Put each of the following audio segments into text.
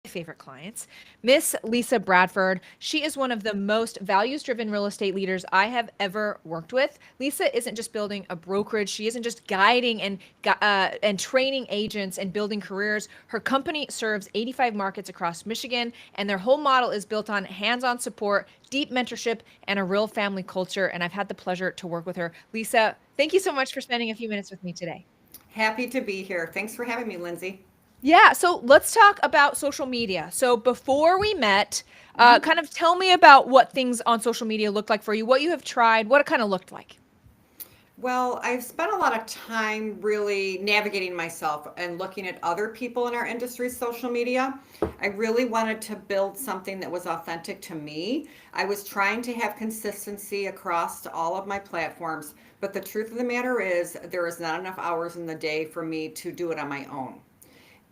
favorite clients, Miss Lisa Bradford. She is one of the most values driven real estate leaders I have ever worked with. Lisa isn't just building a brokerage, she isn't just guiding and training agents and building careers. Her company serves 85 markets across Michigan, and their whole model is built on hands on support, deep mentorship, and a real family culture. And I've had the pleasure to work with her. Lisa, thank you so much for spending a few minutes with me today. Happy to be here. Thanks for having me, Lindsay. Yeah, so let's talk about social media. So before we met, Mhm. kind of tell me about what things on social media looked like for you, what you have tried, what it kind of looked like. Well, I've spent a lot of time really navigating myself and looking at other people in our industry's social media. I really wanted to build something that was authentic to me. I was trying to have consistency across all of my platforms, but the truth of the matter is, there is not enough hours in the day for me to do it on my own.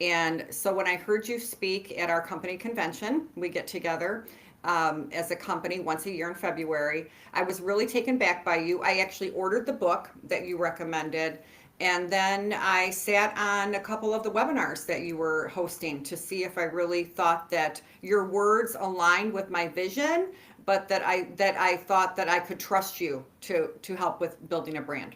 And so when I heard you speak at our company convention, we get together as a company once a year in February. I was really taken back by you. I actually ordered the book that you recommended. And then I sat on a couple of the webinars that you were hosting to see if I really thought that your words aligned with my vision, but that I thought that I could trust you to help with building a brand.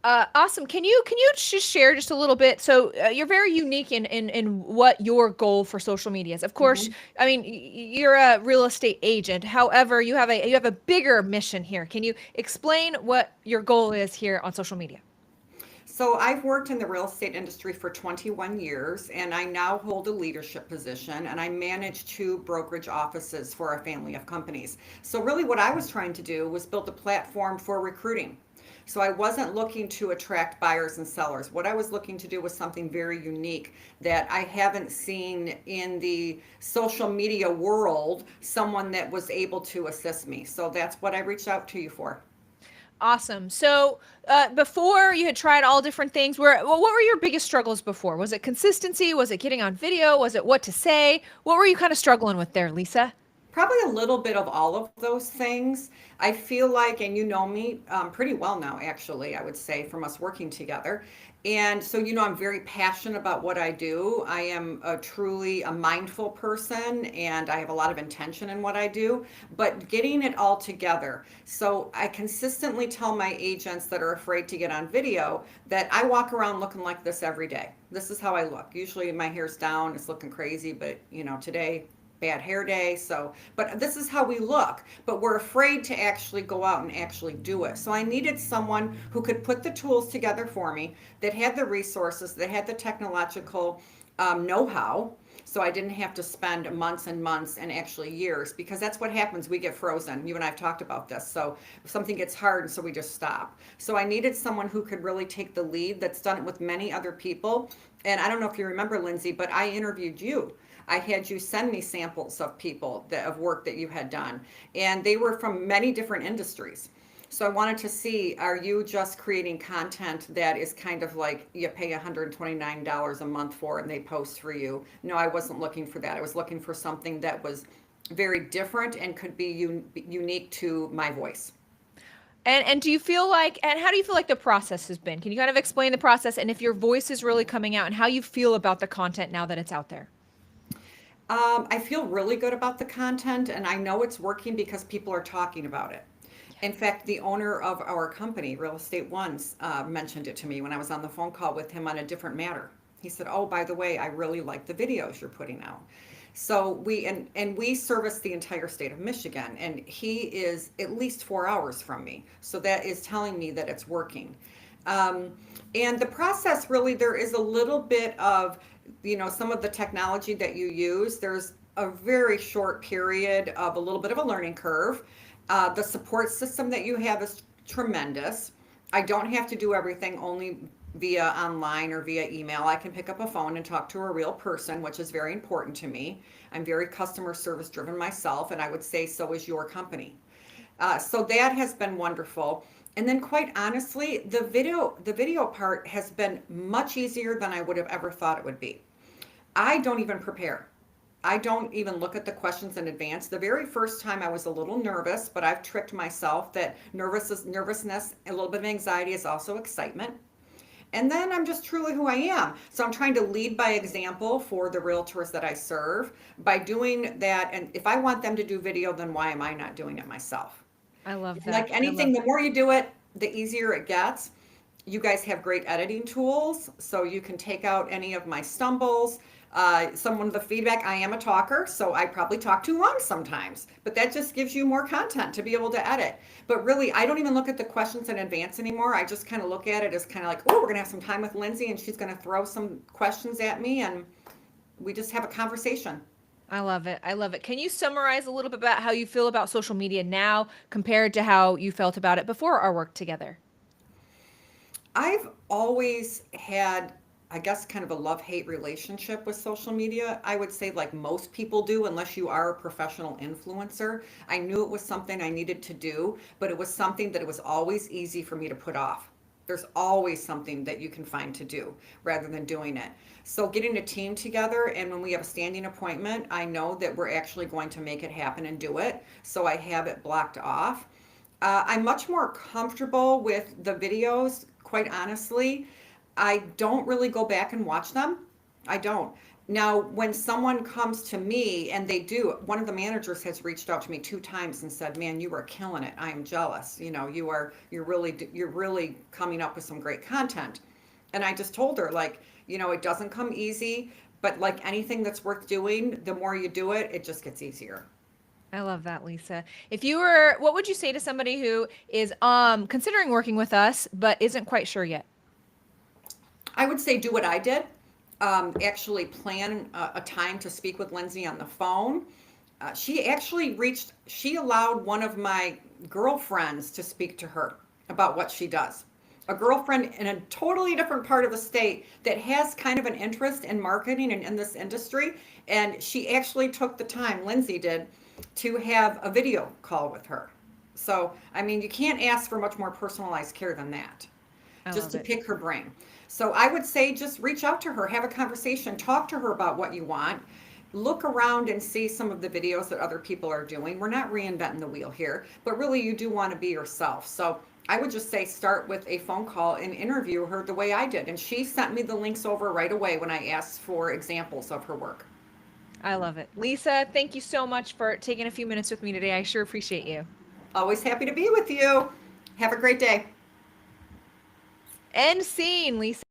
Awesome. Can you just share just a little bit? So you're very unique in what your goal for social media is. Of course, Mhm. I mean you're a real estate agent. However, you have a bigger mission here. Can you explain what your goal is here on social media? So I've worked in the real estate industry for 21 years, and I now hold a leadership position, and I manage two brokerage offices for a family of companies. So really what I was trying to do was build a platform for recruiting. So I wasn't looking to attract buyers and sellers. What I was looking to do was something very unique that I haven't seen in the social media world, someone that was able to assist me. So that's what I reached out to you for. Awesome. So before you had tried all different things, what were your biggest struggles before? Was it consistency? Was it getting on video? Was it what to say? What were you kind of struggling with there, Lisa? Probably a little bit of all of those things. I feel like, and you know me pretty well now, actually, I would say, from us working together. And so, I'm very passionate about what I do. I am truly a mindful person and I have a lot of intention in what I do, but getting it all together. So, I consistently tell my agents that are afraid to get on video that I walk around looking like this every day. This is how I look. Usually, my hair's down, it's looking crazy, but today, bad hair day. So, but this is how we look. But we're afraid to actually go out and actually do it. So I needed someone who could put the tools together for me, that had the resources, that had the technological know-how. So I didn't have to spend months and months and actually years, because that's what happens. We get frozen. You and I have talked about this. So something gets hard, and so we just stop. So I needed someone who could really take the lead, that's done it with many other people. And I don't know if you remember, Lindsay, but I interviewed you. I had you send me samples of people of work that you had done, and they were from many different industries. So I wanted to see, are you just creating content that is kind of like you pay $129 a month for and they post for you? No, I wasn't looking for that. I was looking for something that was very different and could be unique to my voice. And do you feel like and how do you feel like the process has been? Can you kind of explain the process and if your voice is really coming out and how you feel about the content now that it's out there? I feel really good about the content, and I know it's working because people are talking about it. In fact, the owner of our company, Real Estate Ones, mentioned it to me when I was on the phone call with him on a different matter. He said, "Oh, by the way, I really like the videos you're putting out." So we service the entire state of Michigan, and he is at least 4 hours from me. So that is telling me that it's working. Um, and the process, really, there is a little bit of, some of the technology that you use. There's a very short period of a little bit of a learning curve. The support system that you have is tremendous. I don't have to do everything only via online or via email. I can pick up a phone and talk to a real person, which is very important to me. I'm very customer service driven myself, and I would say so is your company. So that has been wonderful. And then, quite honestly, the video part has been much easier than I would have ever thought it would be. I don't even prepare. I don't even look at the questions in advance. The very first time I was a little nervous, but I've tricked myself that nervousness, a little bit of anxiety is also excitement. And then I'm just truly who I am. So I'm trying to lead by example for the realtors that I serve by doing that. And if I want them to do video, then why am I not doing it myself? I love Like that. I anything, love the that. more you do it, the easier it gets. You guys have great editing tools, so you can take out any of my stumbles. Some of the feedback, I am a talker, so I probably talk too long sometimes, but that just gives you more content to be able to edit. But really, I don't even look at the questions in advance anymore. I just kind of look at it as kind of like, oh, we're going to have some time with Lindsay, and she's going to throw some questions at me, and we just have a conversation. I love it. I love it. Can you summarize a little bit about how you feel about social media now compared to how you felt about it before our work together? I've always had, I guess, kind of a love-hate relationship with social media. I would say, like most people do, unless you are a professional influencer. I knew it was something I needed to do, but it was something that it was always easy for me to put off. There's always something that you can find to do rather than doing it. So, getting a team together, and when we have a standing appointment, I know that we're actually going to make it happen and do it. So, I have it blocked off. I'm much more comfortable with the videos, quite honestly. I don't really go back and watch them. I don't. Now, when someone comes to me and they do, one of the managers has reached out to me 2 times and said, "Man, you are killing it. I am jealous. You know, you're really coming up with some great content." And I just told her, like, it doesn't come easy, but like anything that's worth doing, the more you do it, it just gets easier. I love that, Lisa. If you were, what would you say to somebody who is considering working with us but isn't quite sure yet? I would say do what I did. Actually, plan a time to speak with Lindsay on the phone. She allowed one of my girlfriends to speak to her about what she does. A girlfriend in a totally different part of the state that has kind of an interest in marketing and in this industry. And she actually took the time, Lindsay did, to have a video call with her. So, I mean, you can't ask for much more personalized care than that, I just love to it. pick her brain. So I would say just reach out to her, have a conversation, talk to her about what you want. Look around and see some of the videos that other people are doing. We're not reinventing the wheel here, but really you do want to be yourself. So I would just say start with a phone call and interview her the way I did. And she sent me the links over right away when I asked for examples of her work. I love it. Lisa, thank you so much for taking a few minutes with me today. I sure appreciate you. Always happy to be with you. Have a great day. End scene, Lisa.